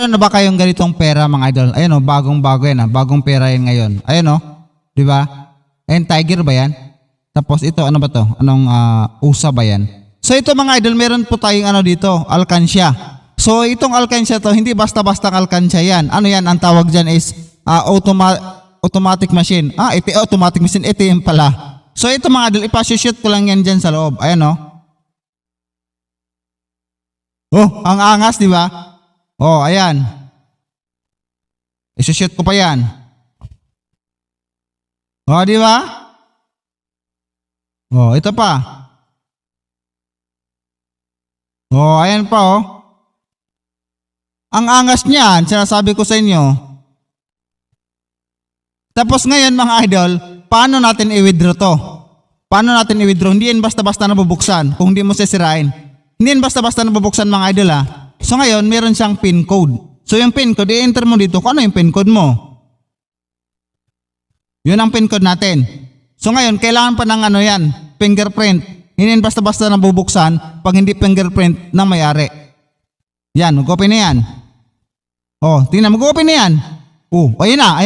Meron na ba kayong ganitong pera mga idol? Ayun o, bagong-bago yan bagong pera yan ngayon. Ayun o, di ba? Ayun, Tiger ba yan? Tapos ito, ano ba to? Anong USA ba yan? So ito mga idol, meron po tayong ano dito, alkansya. So itong alkansya to, hindi basta-basta alkansya yan. Ano yan, ang tawag dyan is automatic machine. Ito automatic machine, ATM pala. So ito mga idol, ipashoot ko lang yan dyan sa loob. Ayan o. Oh, ang angas, di ba? Oh, ayan. Isushoot ko pa yan. Oh, di ba? Oh, ito pa. Oh, ayan pa oh. Ang angas niyan, sinasabi ko sa inyo. Tapos ngayon mga idol, paano natin i-withdraw to? Paano natin i-withdraw? Hindi yan basta-basta nabubuksan kung hindi mo sisirain. Hindi yan basta-basta nabubuksan mga idol So ngayon, meron siyang PIN code. So yung PIN code, i-enter mo dito kung ano yung PIN code mo. Yun ang PIN code natin. So ngayon, kailangan pa ng ano yan, fingerprint. Hindi yan basta-basta nabubuksan pag hindi fingerprint na may-ari. Yan, mag-open na yan. Oh, tingnan, mag-open na yan. Oh, ayun na, ayun.